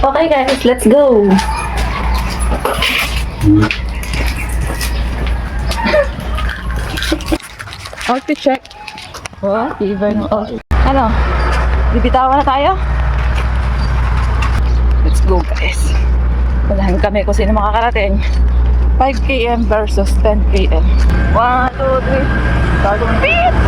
Okay guys, let's go! Outfit check. What? Even outfit. Ano? Bibitawan na tayo? Let's go guys. Walahan kami kung sino makakarating. 5 km versus 10 km. 1, 2, 3. Bagong beat!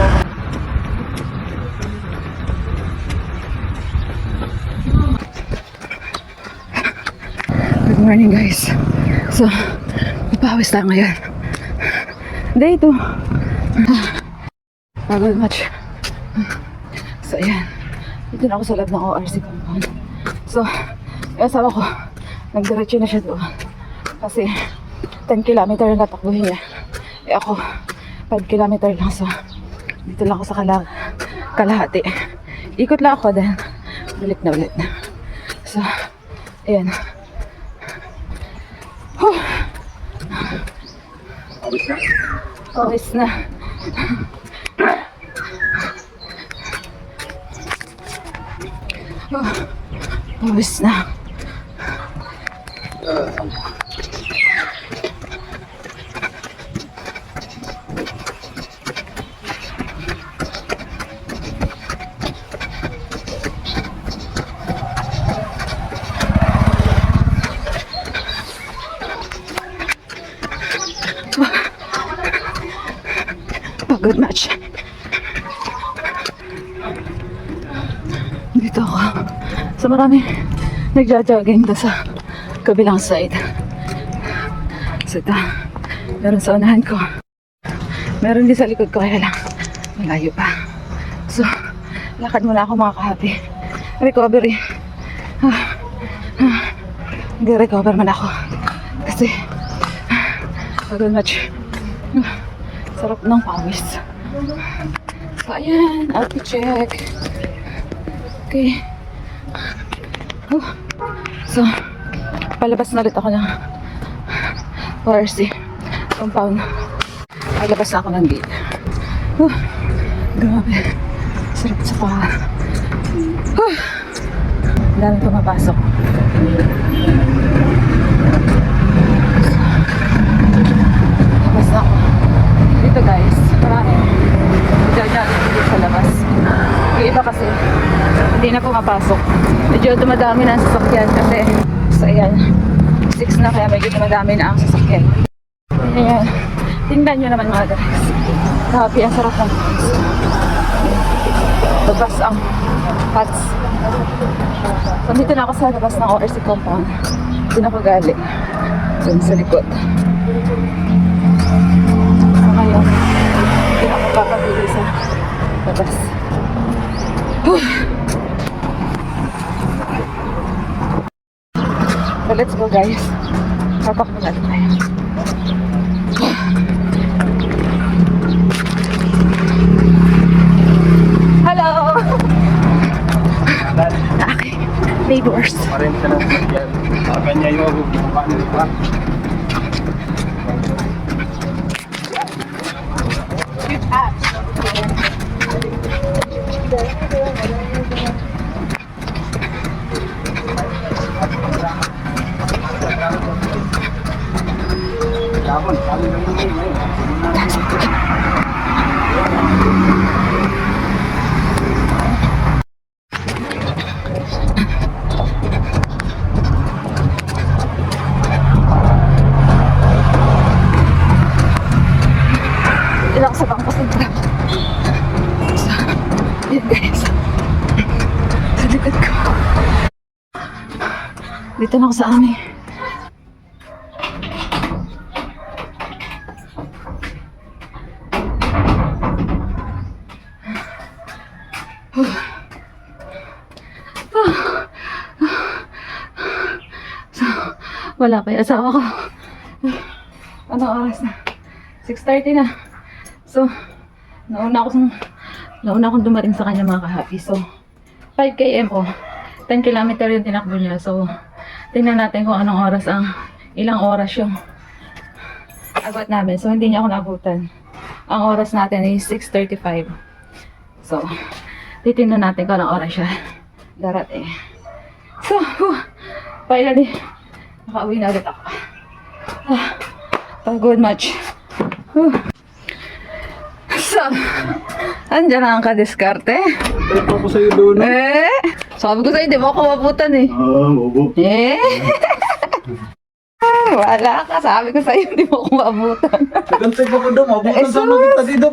Good morning guys. So, papawis tayo ngayon. Day 2. Pagod much. So, ayan. Dito na ako sa loob ng ORC compound. So, yung asawa ko, nagdiretso na siya doon. Kasi, 10 kilometer na tatakbuhin niya. Eh ako, 5 kilometer lang. So, dito lang ako sa kalahati. Ikot lang ako, then balik na ulit na. So, ayan. Pawis na. Pawis na. Pagod match. Dito ako. So marami nagja-jogging doon sa kabilang side. So ito, meron sa unahan ko. Meron din sa likod ko, kaya lang malayo pa. So, lakad muna ako mga kahapi. Recovery. Nag-recover man ako. Kasi, pagod match. Sarap ng pawis. So, ayan. Outfit check. Okay. So, palabas na ulit ako ng ORC compound. Palabas na ako ng gate. Grabe. Sarap sa paa. Daming pumapasok. Labas na ako. Dito guys, marami nagja-jogging dito sa labas. Yung iba kasi hindi na pumapasok. Medyo dumadami na ang sasakyan kasi so ayan, 6 na kaya medyo dumadami na ang sasakyan. Ayan, tingnan nyo naman mga guys. Happy, ang sarap ng pants. Labas ang pants. So dito na ako sa labas ng ORC compound. Dito na ako galing. Dun sa likod. Ngayon, hindi ako papabili sa labas. So let's go guys. Tapak na natin tayo. Hello! Okay, neighbors. Marin ka lang yan. Kanya yung mukha nila. Ilang sa bangkas ng tram. So, yun guys. Sa likod ko. Dito na ako sa amin. So, wala pa yung asawa ko. Anong oras na? 6:30 na. So, nauna akong dumating sa kanya mga kahapi. So, 5 km o 10 km yung tinakbo niya. So, tingnan natin kung anong oras ilang oras yung abot namin. So, hindi niya ako naabutan. Ang oras natin is 6:35. So, titingnan natin kung anong oras siya darating. So, Finally, nakauwi na ulit ako. Pagod much. So, andyan na ang kadiskarte. Ito ko sa'yo doon. Sabi ko sa'yo, di mo ako mabutan eh. Bobo. Wala ka. Sabi ko sa'yo, di mo ako mabutan. Gantay ko doon. Mabutan sana kita dito.